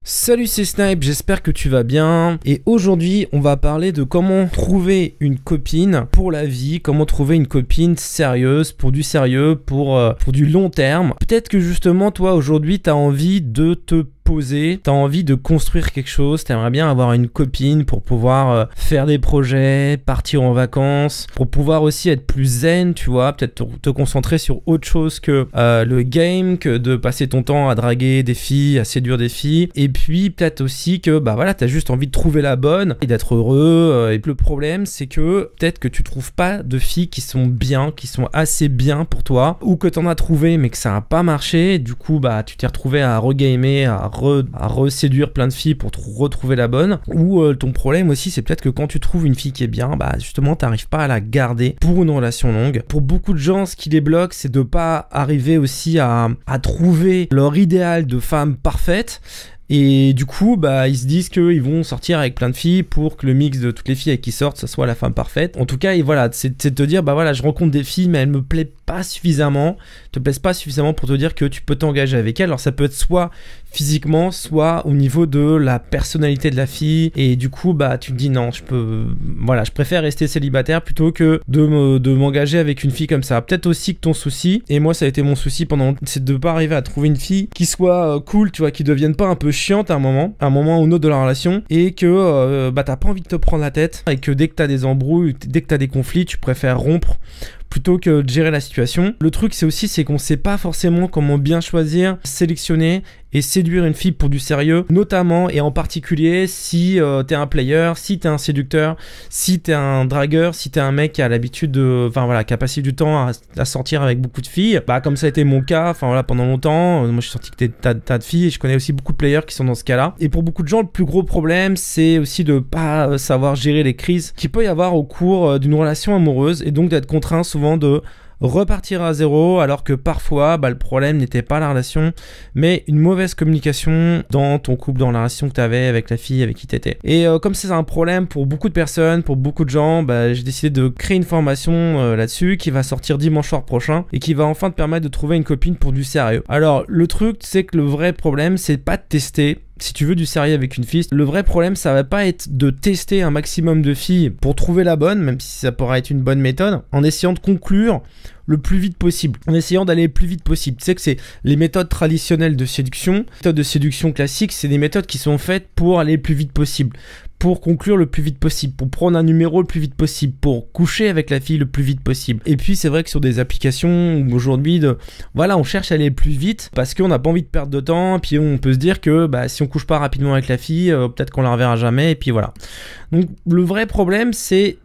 Salut, c'est Snipe, j'espère que tu vas bien. Et aujourd'hui, on va parler de comment trouver une copine pour la vie, comment trouver une copine sérieuse, pour du sérieux, pour du long terme. Peut-être que justement, toi, aujourd'hui, tu as envie de te poser, t'as envie de construire quelque chose, t'aimerais bien avoir une copine pour pouvoir faire des projets, partir en vacances, pour pouvoir aussi être plus zen, tu vois, peut-être te concentrer sur autre chose que le game, que de passer ton temps à draguer des filles, à séduire des filles, et puis peut-être aussi que bah voilà, t'as juste envie de trouver la bonne et d'être heureux, et le problème c'est que peut-être que tu trouves pas de filles qui sont bien, qui sont assez bien pour toi, ou que t'en as trouvé mais que ça a pas marché, du coup bah tu t'es retrouvé à regamer, à reséduire plein de filles pour retrouver la bonne, ou ton problème aussi c'est peut-être que quand tu trouves une fille qui est bien, bah justement t'arrives pas à la garder pour une relation longue. Pour beaucoup de gens, ce qui les bloque, c'est de pas arriver aussi à trouver leur idéal de femme parfaite. Et du coup, bah, ils se disent qu'ils vont sortir avec plein de filles pour que le mix de toutes les filles avec qui sortent, ça soit la femme parfaite. En tout cas, et voilà, c'est de te dire, bah voilà, je rencontre des filles, mais elles me plaisent pas suffisamment, te plaisent pas suffisamment pour te dire que tu peux t'engager avec elles. Alors ça peut être soit physiquement, soit au niveau de la personnalité de la fille. Et du coup, bah, tu te dis non, je préfère rester célibataire plutôt que de m'engager avec une fille comme ça. Peut-être aussi que ton souci, et moi ça a été mon souci c'est de pas arriver à trouver une fille qui soit cool, tu vois, qui devienne pas un peu chiante à un moment ou un autre de la relation, et que bah t'as pas envie de te prendre la tête, et que dès que t'as des embrouilles, dès que t'as des conflits, tu préfères rompre plutôt que de gérer la situation. Le truc c'est qu'on sait pas forcément comment bien choisir, sélectionner et séduire une fille pour du sérieux, notamment et en particulier si t'es un player, si t'es un séducteur, si t'es un dragueur, si t'es un mec qui a l'habitude qui a passé du temps à sortir avec beaucoup de filles, bah comme ça a été mon cas, pendant longtemps, moi je suis sorti que tas de filles, et je connais aussi beaucoup de players qui sont dans ce cas-là. Et pour beaucoup de gens, le plus gros problème, c'est aussi de pas savoir gérer les crises qu'il peut y avoir au cours d'une relation amoureuse, et donc d'être contraint souvent de repartir à zéro, alors que parfois le problème n'était pas la relation mais une mauvaise communication dans ton couple, dans la relation que tu avais avec la fille avec qui tu étais. Et comme c'est un problème pour beaucoup de personnes, pour beaucoup de gens, j'ai décidé de créer une formation là-dessus qui va sortir dimanche soir prochain et qui va enfin te permettre de trouver une copine pour du sérieux. Alors le truc c'est que le vrai problème c'est pas de tester. Si tu veux du sérieux avec une fille, le vrai problème ça va pas être de tester un maximum de filles pour trouver la bonne, même si ça pourrait être une bonne méthode, en essayant de conclure le plus vite possible, en essayant d'aller le plus vite possible. Tu sais que c'est les méthodes traditionnelles de séduction, les méthodes de séduction classiques, c'est des méthodes qui sont faites pour aller le plus vite possible, pour conclure le plus vite possible, pour prendre un numéro le plus vite possible, pour coucher avec la fille le plus vite possible. Et puis c'est vrai que sur des applications aujourd'hui, on cherche à aller plus vite parce qu'on n'a pas envie de perdre de temps, puis on peut se dire que si on couche pas rapidement avec la fille, peut-être qu'on la reverra jamais, et puis voilà. Donc le vrai problème c'est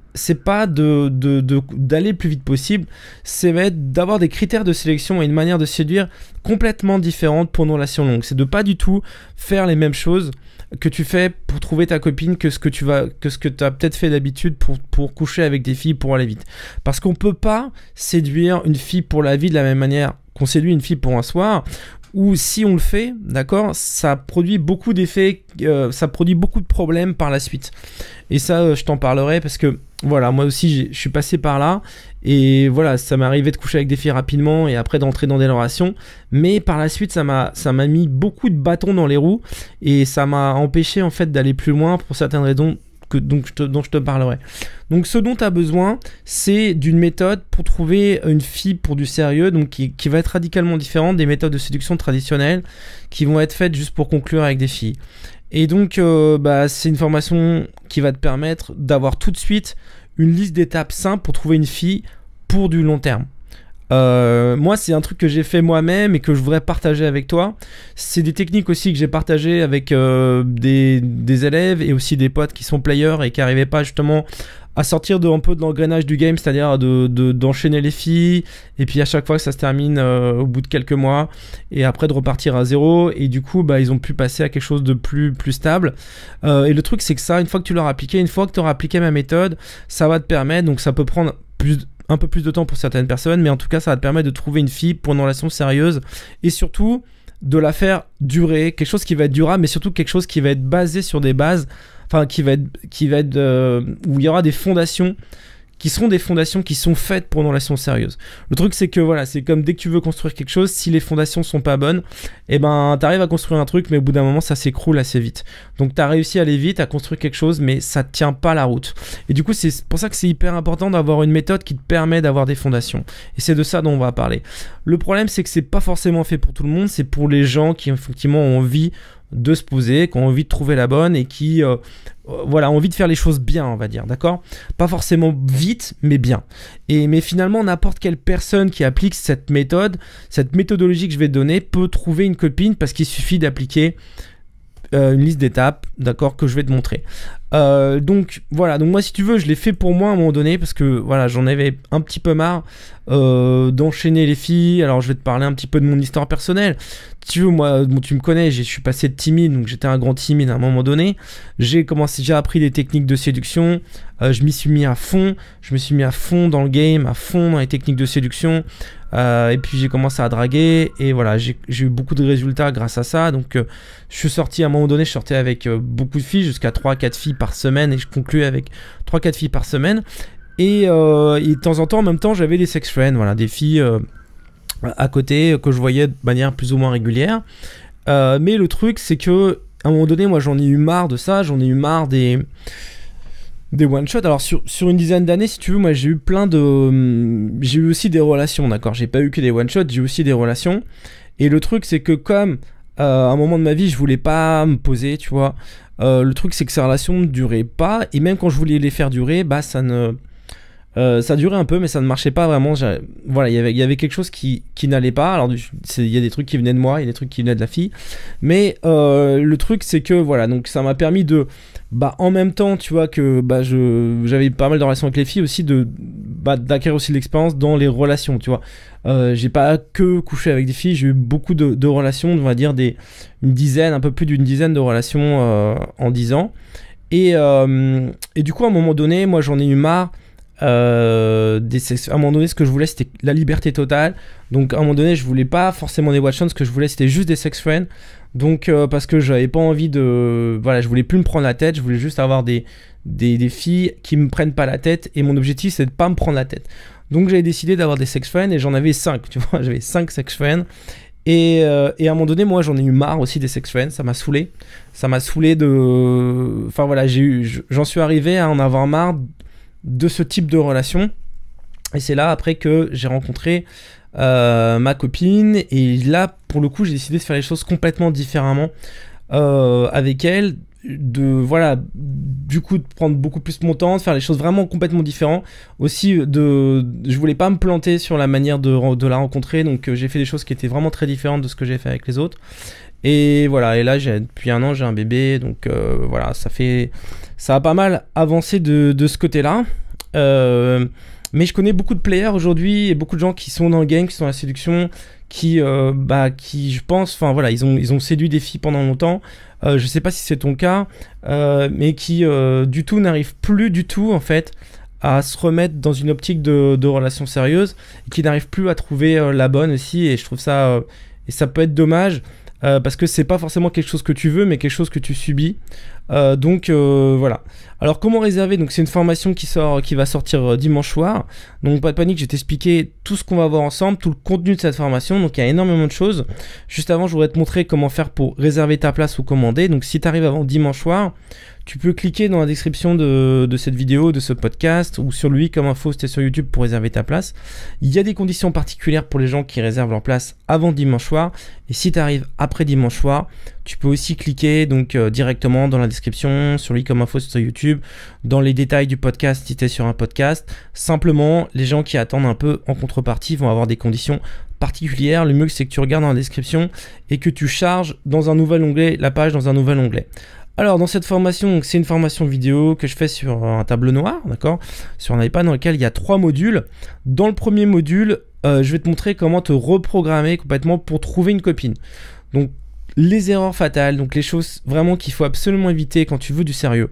pas d'aller le plus vite possible, c'est d'avoir des critères de sélection et une manière de séduire complètement différente pour une relation longue. C'est de pas du tout faire les mêmes choses que tu fais pour trouver ta copine que ce que tu as peut-être fait d'habitude pour coucher avec des filles pour aller vite. Parce qu'on peut pas séduire une fille pour la vie de la même manière qu'on séduit une fille pour un soir, ou si on le fait, d'accord, ça produit beaucoup d'effets, ça produit beaucoup de problèmes par la suite. Et ça, je t'en parlerai parce que voilà, moi aussi je suis passé par là, et voilà, ça m'est arrivé de coucher avec des filles rapidement et après d'entrer dans des relations, mais par la suite ça m'a mis beaucoup de bâtons dans les roues, et ça m'a empêché en fait d'aller plus loin pour certaines raisons dont je te parlerai. Donc ce dont tu as besoin, c'est d'une méthode pour trouver une fille pour du sérieux, donc qui va être radicalement différente des méthodes de séduction traditionnelles qui vont être faites juste pour conclure avec des filles. Et donc c'est une formation qui va te permettre d'avoir tout de suite une liste d'étapes simples pour trouver une fille pour du long terme. Moi c'est un truc que j'ai fait moi-même et que je voudrais partager avec toi. C'est des techniques aussi que j'ai partagées avec des élèves et aussi des potes qui sont players et qui n'arrivaient pas justement à sortir un peu de l'engrenage du game, c'est-à-dire d'enchaîner les filles, et puis à chaque fois que ça se termine au bout de quelques mois, et après de repartir à zéro, et du coup ils ont pu passer à quelque chose de plus stable. Et le truc c'est que ça, une fois que tu l'auras appliqué, une fois que tu auras appliqué ma méthode, ça va te permettre, donc ça peut prendre un peu plus de temps pour certaines personnes, mais en tout cas ça va te permettre de trouver une fille pour une relation sérieuse, et surtout de la faire durer, quelque chose qui va être durable, mais surtout quelque chose qui va être basé sur des bases, qui va être où il y aura des fondations qui seront des fondations qui sont faites pour une relation sérieuse. Le truc, c'est que voilà, c'est comme dès que tu veux construire quelque chose, si les fondations sont pas bonnes, et ben t'arrives à construire un truc, mais au bout d'un moment, ça s'écroule assez vite. Donc t'as réussi à aller vite, à construire quelque chose, mais ça tient pas la route. Et du coup, c'est pour ça que c'est hyper important d'avoir une méthode qui te permet d'avoir des fondations. Et c'est de ça dont on va parler. Le problème, c'est que c'est pas forcément fait pour tout le monde, c'est pour les gens qui effectivement ont envie de se poser, qui ont envie de trouver la bonne et qui ont envie de faire les choses bien, on va dire, d'accord ? Pas forcément vite, mais bien. Mais finalement, n'importe quelle personne qui applique cette méthode, cette méthodologie que je vais te donner, peut trouver une copine parce qu'il suffit d'appliquer une liste d'étapes, d'accord, que je vais te montrer. Donc voilà, donc moi si tu veux, je l'ai fait pour moi à un moment donné parce que voilà, j'en avais un petit peu marre d'enchaîner les filles. Alors je vais te parler un petit peu de mon histoire personnelle. Si tu veux, moi, bon, tu me connais, je suis passé de timide, donc j'étais un grand timide à un moment donné. J'ai appris des techniques de séduction. Je m'y suis mis à fond. Je me suis mis à fond dans le game, à fond dans les techniques de séduction. Et puis j'ai commencé à draguer et voilà, j'ai eu beaucoup de résultats grâce à ça. Donc je suis sorti à un moment donné, je sortais avec beaucoup de filles, jusqu'à 3-4 filles par semaine, et je concluais avec 3-4 filles par semaine. Et de temps en temps, en même temps, j'avais des sex friends, voilà, des filles à côté que je voyais de manière plus ou moins régulière. Mais le truc, c'est que à un moment donné, moi j'en ai eu marre de ça, j'en ai eu marre des one-shots. Alors sur une dizaine d'années, si tu veux, moi j'ai eu j'ai eu aussi des relations, d'accord. J'ai pas eu que des one-shots, j'ai eu aussi des relations. Et le truc, c'est que comme à un moment de ma vie, je voulais pas me poser, tu vois. Le truc, c'est que ces relations ne duraient pas. Et même quand je voulais les faire durer, bah ça durait un peu, mais ça ne marchait pas vraiment. Voilà, il y avait quelque chose qui n'allait pas. Alors il y a des trucs qui venaient de moi, il y a des trucs qui venaient de la fille, mais le truc, c'est que voilà, donc ça m'a permis de en même temps, tu vois, que j'avais pas mal de relations avec les filles aussi, d'acquérir aussi de l'expérience dans les relations, tu vois. J'ai pas que couché avec des filles, j'ai eu beaucoup de relations, on va dire un peu plus d'une dizaine de relations en 10 ans. Et du coup, à un moment donné, moi j'en ai eu marre. À un moment donné, ce que je voulais, c'était la liberté totale. Donc à un moment donné, je voulais pas forcément des watch-ons, ce que je voulais, c'était juste des sex friends. Donc parce que j'avais pas envie je voulais plus me prendre la tête, je voulais juste avoir des filles qui me prennent pas la tête, et mon objectif, c'est de pas me prendre la tête. Donc j'avais décidé d'avoir des sex friends, et j'en avais 5, tu vois, j'avais 5 sex friends. Et à un moment donné, moi j'en ai eu marre aussi des sex friends, ça m'a saoulé de... Enfin voilà, j'en suis arrivé à en avoir marre de ce type de relation. Et c'est là après que j'ai rencontré ma copine, et là pour le coup j'ai décidé de faire les choses complètement différemment avec elle, du coup de prendre beaucoup plus mon temps, de faire les choses vraiment complètement différentes aussi. Je voulais pas me planter sur la manière de la rencontrer, donc j'ai fait des choses qui étaient vraiment très différentes de ce que j'ai fait avec les autres. Et voilà, et là depuis 1 an j'ai un bébé, donc voilà, ça a pas mal avancé de ce côté-là. Mais je connais beaucoup de players aujourd'hui, et beaucoup de gens qui sont dans le game, qui sont dans la séduction, qui je pense, enfin voilà, ils ont séduit des filles pendant longtemps. Je sais pas si c'est ton cas, mais qui du tout n'arrivent plus du tout en fait à se remettre dans une optique de relation sérieuse, et qui n'arrivent plus à trouver la bonne aussi. Et je trouve ça et ça peut être dommage. Parce que c'est pas forcément quelque chose que tu veux, mais quelque chose que tu subis. Donc voilà. Alors comment réserver ? Donc c'est une formation qui va sortir dimanche soir. Donc pas de panique, je vais t'expliquer tout ce qu'on va voir ensemble, tout le contenu de cette formation. Donc il y a énormément de choses. Juste avant, je voudrais te montrer comment faire pour réserver ta place ou commander. Donc si tu arrives avant dimanche soir, tu peux cliquer dans la description de cette vidéo, de ce podcast, ou sur lui comme info, c'était sur YouTube, pour réserver ta place. Il y a des conditions particulières pour les gens qui réservent leur place avant dimanche soir. Et si tu arrives après dimanche soir, tu peux aussi cliquer donc directement dans la description, sur lui comme info sur YouTube, dans les détails du podcast si tu es sur un podcast. Simplement, les gens qui attendent un peu en contrepartie vont avoir des conditions particulières. Le mieux, c'est que tu regardes dans la description et que tu charges dans un nouvel onglet, la page dans un nouvel onglet. Alors dans cette formation, c'est une formation vidéo que je fais sur un tableau noir, d'accord, sur un iPad, dans lequel il y a 3 modules. Dans le premier module, je vais te montrer comment te reprogrammer complètement pour trouver une copine. Donc les erreurs fatales, donc les choses vraiment qu'il faut absolument éviter quand tu veux du sérieux.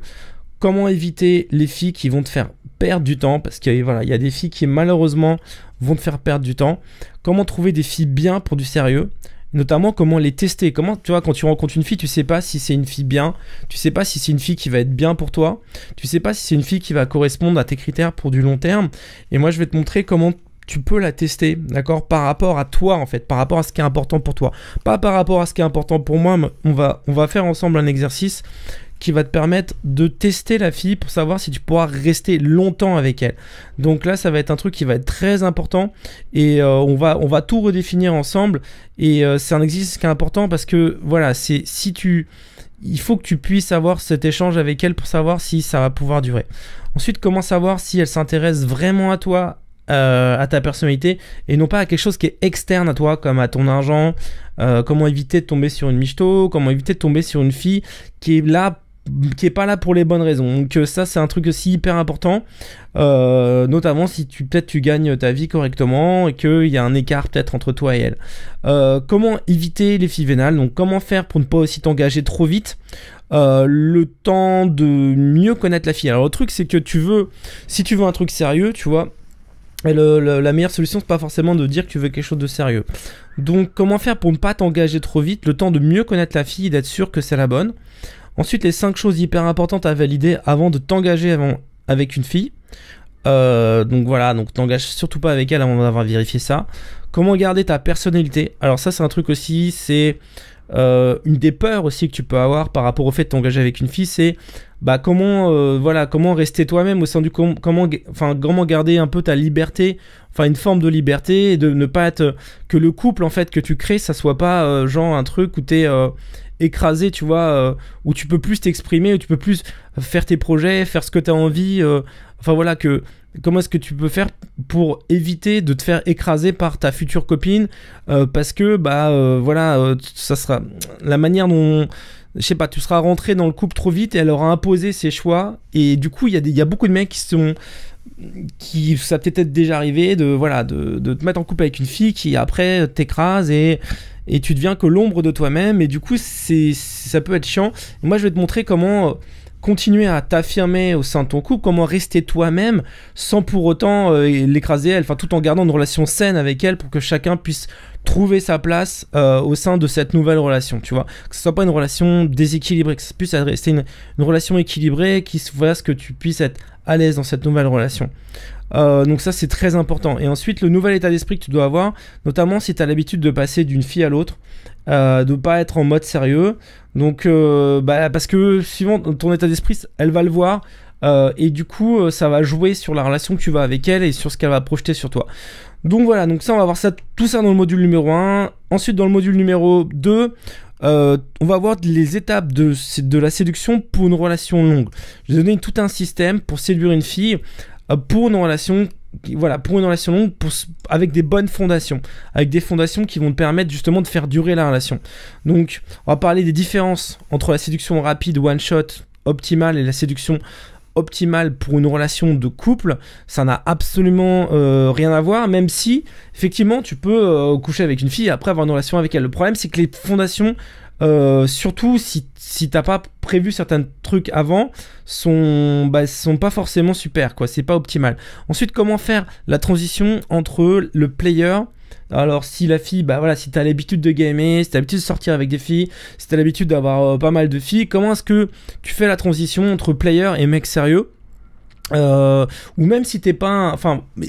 Comment éviter les filles qui vont te faire perdre du temps, parce qu'il y a des filles qui malheureusement vont te faire perdre du temps. Comment trouver des filles bien pour du sérieux. notamment comment les tester. Comment, tu vois, quand tu rencontres une fille, tu sais pas si c'est une fille bien, tu sais pas si c'est une fille qui va être bien pour toi, tu sais pas si c'est une fille qui va correspondre à tes critères pour du long terme. Et moi, je vais te montrer comment tu peux la tester, d'accord, par rapport à toi en fait, par rapport à ce qui est important pour toi, pas par rapport à ce qui est important pour moi. Mais on va faire ensemble un exercice qui va te permettre de tester la fille pour savoir si tu pourras rester longtemps avec elle. Donc là, ça va être un truc qui va être très important et on va tout redéfinir ensemble. Et c'est un exercice qui est important parce que voilà, il faut que tu puisses avoir cet échange avec elle pour savoir si ça va pouvoir durer. Ensuite, comment savoir si elle s'intéresse vraiment à toi, à ta personnalité, et non pas à quelque chose qui est externe à toi, comme à ton argent. Comment éviter de tomber sur une michto, comment éviter de tomber sur une fille qui est pas là pour les bonnes raisons. Donc ça, c'est un truc aussi hyper important, notamment si peut-être tu gagnes ta vie correctement et qu'il y a un écart peut-être entre toi et elle. Comment éviter les filles vénales, donc comment faire pour ne pas aussi t'engager trop vite, le temps de mieux connaître la fille. Alors le truc, c'est que si tu veux un truc sérieux, tu vois, et la meilleure solution, c'est pas forcément de dire que tu veux quelque chose de sérieux. Donc comment faire pour ne pas t'engager trop vite, le temps de mieux connaître la fille et d'être sûr que c'est la bonne. Ensuite, les 5 choses hyper importantes à valider avant de t'engager avec une fille. Donc voilà, donc t'engages surtout pas avec elle avant d'avoir vérifié ça. Comment garder ta personnalité. Alors ça, c'est un truc aussi, c'est une des peurs aussi que tu peux avoir par rapport au fait de t'engager avec une fille, c'est comment rester toi-même au sein du comment garder un peu ta liberté, enfin une forme de liberté, et de ne pas être que le couple en fait que tu crées, ça soit pas genre un truc où t'es écrasé, tu vois, où tu peux plus t'exprimer, où tu peux plus faire tes projets, faire ce que tu as envie, comment est-ce que tu peux faire pour éviter de te faire écraser par ta future copine, parce que ça sera la manière dont, je sais pas, tu seras rentré dans le couple trop vite et elle aura imposé ses choix, et du coup il y a beaucoup de mecs ça peut être déjà arrivé de te mettre en couple avec une fille qui après t'écrase et tu deviens que l'ombre de toi-même, et du coup ça peut être chiant. Et moi je vais te montrer comment continuer à t'affirmer au sein de ton couple, comment rester toi-même sans pour autant l'écraser elle, enfin tout en gardant une relation saine avec elle pour que chacun puisse trouver sa place au sein de cette nouvelle relation, tu vois, que ce soit pas une relation déséquilibrée, que ça puisse rester une relation équilibrée, qui fasse que tu puisses être à l'aise dans cette nouvelle relation. Donc ça, c'est très important. Et ensuite, le nouvel état d'esprit que tu dois avoir, notamment si tu as l'habitude de passer d'une fille à l'autre, de pas être en mode sérieux, donc parce que suivant ton état d'esprit, elle va le voir, et du coup ça va jouer sur la relation que tu vas avec elle et sur ce qu'elle va projeter sur toi. Donc voilà, donc ça, on va voir tout ça dans le module numéro 1. Ensuite, dans le module numéro 2, on va voir les étapes de la séduction pour une relation longue. Je vais donner tout un système pour séduire une fille pour une relation longue, avec des bonnes fondations, avec des fondations qui vont te permettre justement de faire durer la relation. Donc on va parler des différences entre la séduction rapide one shot optimale et la séduction optimale pour une relation de couple. Ça n'a absolument rien à voir, même si effectivement tu peux coucher avec une fille et après avoir une relation avec elle. Le problème, c'est que les fondations, surtout si t'as pas prévu certains trucs avant, sont pas forcément super, quoi. C'est pas optimal. Ensuite, comment faire la transition entre le player. Alors si la fille, si t'as l'habitude de gamer, si t'as l'habitude de sortir avec des filles, si t'as l'habitude d'avoir pas mal de filles, comment est-ce que tu fais la transition entre player et mec sérieux, ou même si t'es pas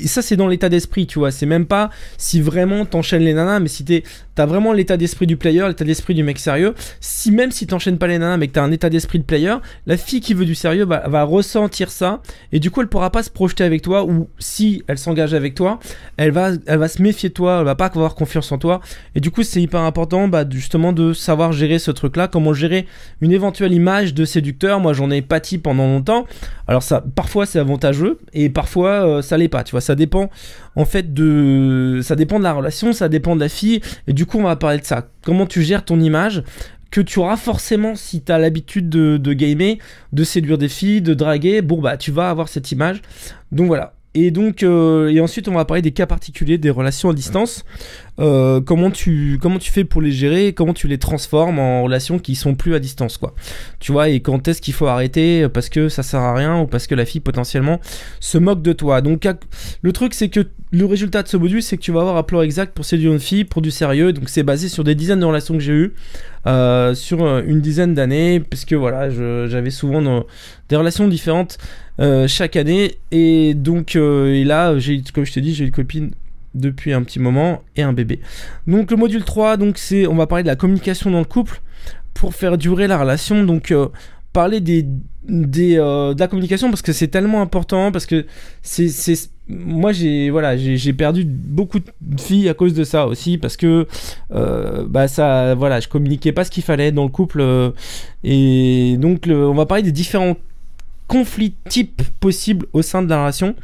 ça c'est dans l'état d'esprit, tu vois, c'est même pas si vraiment t'enchaînes les nanas, mais si t'as vraiment l'état d'esprit du player, l'état d'esprit du mec sérieux. Même si t'enchaînes pas les nanas mais que t'as un état d'esprit de player, la fille qui veut du sérieux va ressentir ça, et du coup elle pourra pas se projeter avec toi, ou si elle s'engage avec toi, elle va se méfier de toi, elle va pas avoir confiance en toi, et du coup c'est hyper important justement de savoir gérer ce truc là, comment gérer une éventuelle image de séducteur. Moi j'en ai pâti pendant longtemps. Alors ça, parfois c'est avantageux et parfois ça l'est pas, tu vois, ça dépend en fait ça dépend de la relation, ça dépend de la fille, et du coup on va parler de ça, comment tu gères ton image que tu auras forcément si tu as l'habitude de gamer, de séduire des filles, de draguer. Tu vas avoir cette image, donc voilà. Et donc et ensuite on va parler des cas particuliers des relations à distance. comment tu fais pour les gérer, comment tu les transformes en relations qui sont plus à distance, quoi. Tu vois, et quand est-ce qu'il faut arrêter parce que ça sert à rien ou parce que la fille potentiellement se moque de toi. Donc le truc, c'est que le résultat de ce module, c'est que tu vas avoir un plan exact pour séduire une fille, pour du sérieux. Donc c'est basé sur des dizaines de relations que j'ai eues sur une dizaine d'années, parce que voilà, j'avais souvent des relations différentes chaque année, et donc et là, comme je te dis, j'ai une copine depuis un petit moment et un bébé. Donc le module 3, donc on va parler de la communication dans le couple pour faire durer la relation. Donc parler de la communication, parce que c'est tellement important, parce que moi j'ai perdu beaucoup de filles à cause de ça aussi, parce que je communiquais pas ce qu'il fallait dans le couple, et donc on va parler des différents conflits types possibles au sein de la relation.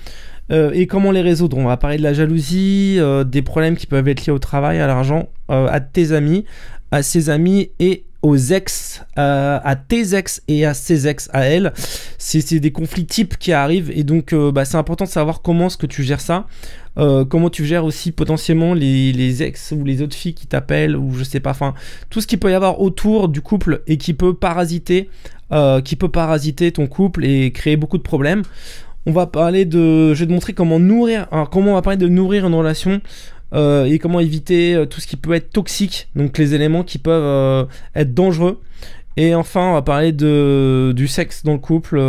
Et comment les résoudre. On va parler de la jalousie, des problèmes qui peuvent être liés au travail, à l'argent, à tes amis, à ses amis et aux ex, à tes ex et à ses ex à elle. C'est des conflits types qui arrivent, et donc c'est important de savoir comment est-ce que tu gères ça. Comment tu gères aussi potentiellement les ex ou les autres filles qui t'appellent, ou je sais pas, enfin tout ce qu'il peut y avoir autour du couple et qui peut parasiter ton couple et créer beaucoup de problèmes. Je vais te montrer comment on va parler de nourrir une relation, et comment éviter tout ce qui peut être toxique, donc les éléments qui peuvent être dangereux. Et enfin, on va parler du sexe dans le couple,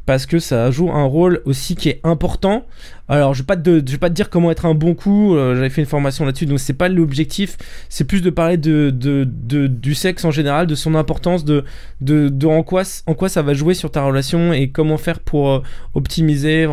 parce que ça joue un rôle aussi qui est important. Alors je vais pas te dire comment être un bon coup, j'avais fait une formation là-dessus, donc c'est pas l'objectif, c'est plus de parler du sexe en général, de son importance, de en quoi ça va jouer sur ta relation, et comment faire pour optimiser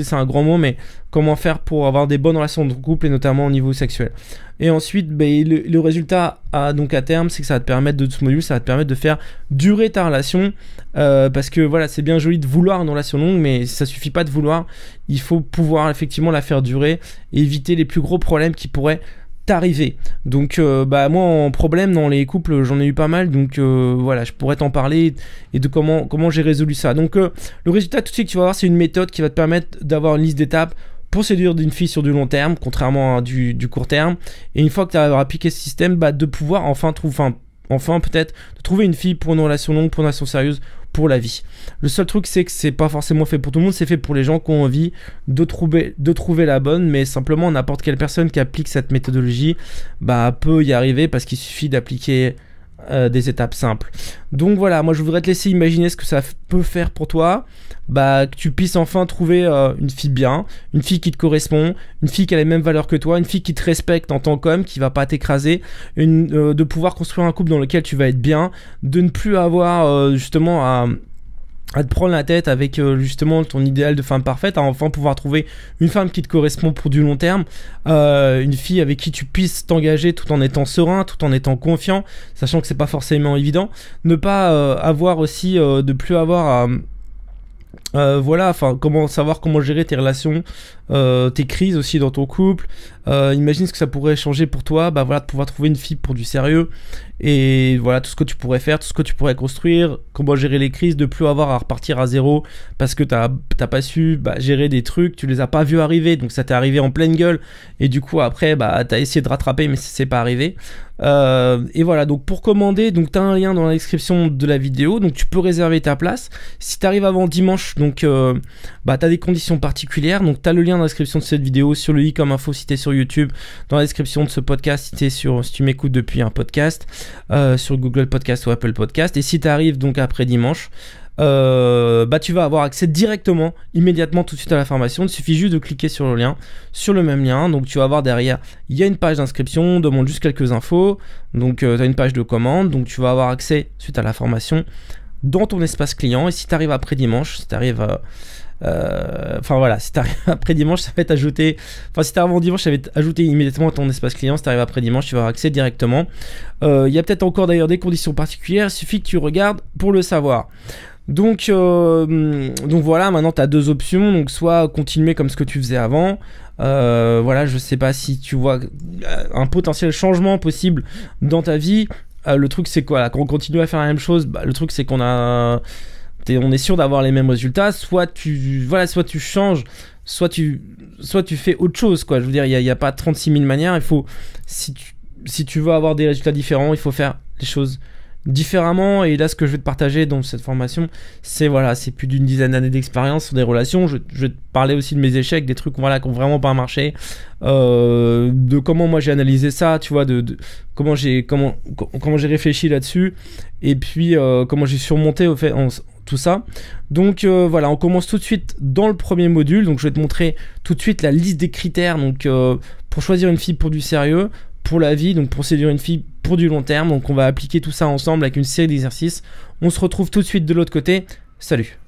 c'est un grand mot, mais comment faire pour avoir des bonnes relations de couple, et notamment au niveau sexuel. Et ensuite, le résultat à terme, c'est que ça va te permettre de faire durer ta relation, parce que voilà, c'est bien joli de vouloir une relation longue, mais ça suffit pas de vouloir, il faut pouvoir effectivement la faire durer et éviter les plus gros problèmes qui pourraient t'arriver. Donc moi, en problème dans les couples, j'en ai eu pas mal, donc voilà, je pourrais t'en parler et de comment j'ai résolu ça. Donc le résultat tout de suite que tu vas voir, c'est une méthode qui va te permettre d'avoir une liste d'étapes pour séduire d'une fille sur du long terme, contrairement à du court terme. Et une fois que tu as appliqué ce système, de pouvoir enfin peut-être de trouver une fille pour une relation longue, pour une relation sérieuse, pour la vie. Le seul truc, c'est que c'est pas forcément fait pour tout le monde, c'est fait pour les gens qui ont envie de trouver la bonne, mais simplement n'importe quelle personne qui applique cette méthodologie peut y arriver, parce qu'il suffit d'appliquer des étapes simples. Donc voilà, moi je voudrais te laisser imaginer ce que ça peut faire pour toi, que tu puisses enfin trouver une fille bien, une fille qui te correspond, une fille qui a les mêmes valeurs que toi, une fille qui te respecte en tant qu'homme, qui va pas t'écraser, de pouvoir construire un couple dans lequel tu vas être bien, de ne plus avoir justement à te prendre la tête avec justement ton idéal de femme parfaite, à enfin pouvoir trouver une femme qui te correspond pour du long terme, une fille avec qui tu puisses t'engager tout en étant serein, tout en étant confiant, sachant que c'est pas forcément évident. Ne pas avoir aussi de plus avoir comment gérer tes relations, tes crises aussi dans ton couple. Imagine ce que ça pourrait changer pour toi, de pouvoir trouver une fille pour du sérieux, et voilà tout ce que tu pourrais faire, tout ce que tu pourrais construire, comment gérer les crises, de plus avoir à repartir à zéro parce que t'as pas su gérer des trucs, tu les as pas vus arriver, donc ça t'est arrivé en pleine gueule, et du coup après t'as essayé de rattraper mais c'est pas arrivé. Et voilà, donc pour commander, donc t'as un lien dans la description de la vidéo, donc tu peux réserver ta place. Si t'arrives avant dimanche, donc t'as des conditions particulières, donc t'as le lien dans la description de cette vidéo, sur le i comme info si t'es sur YouTube, dans la description de ce podcast si tu m'écoutes depuis un podcast, sur Google Podcast ou Apple Podcast. Et si t'arrives donc après dimanche, tu vas avoir accès directement, immédiatement, tout de suite à la formation. Il suffit juste de cliquer sur le même lien. Donc tu vas voir derrière, il y a une page d'inscription, on demande juste quelques infos. Donc tu as une page de commande, donc tu vas avoir accès suite à la formation dans ton espace client. Et si tu arrives après dimanche, si tu arrives après dimanche, ça va être ajouté. Enfin, si tu arrives avant dimanche, ça va être ajouté immédiatement à ton espace client. Si tu arrives après dimanche, tu vas avoir accès directement. Il y a peut-être encore d'ailleurs des conditions particulières, il suffit que tu regardes pour le savoir. Donc voilà, maintenant tu as deux options, donc soit continuer comme ce que tu faisais avant, je sais pas si tu vois un potentiel changement possible dans ta vie. Le truc c'est quoi, quand on continue à faire la même chose, le truc c'est qu'on est sûr d'avoir les mêmes résultats, soit tu changes, soit tu fais autre chose, quoi. Je veux dire, il y a pas 36 000 manières. Il faut, si tu veux avoir des résultats différents, il faut faire les choses différemment. Et là, ce que je vais te partager dans cette formation, c'est plus d'une dizaine d'années d'expérience sur des relations. Je vais te parler aussi de mes échecs, des trucs qui ont vraiment pas marché, de comment moi j'ai analysé ça, tu vois, de comment j'ai réfléchi là-dessus, et puis comment j'ai surmonté tout ça. Donc on commence tout de suite dans le premier module. Donc je vais te montrer tout de suite la liste des critères, donc pour choisir une fille pour du sérieux, pour la vie, donc pour séduire une fille pour du long terme. Donc on va appliquer tout ça ensemble avec une série d'exercices. On se retrouve tout de suite de l'autre côté. Salut.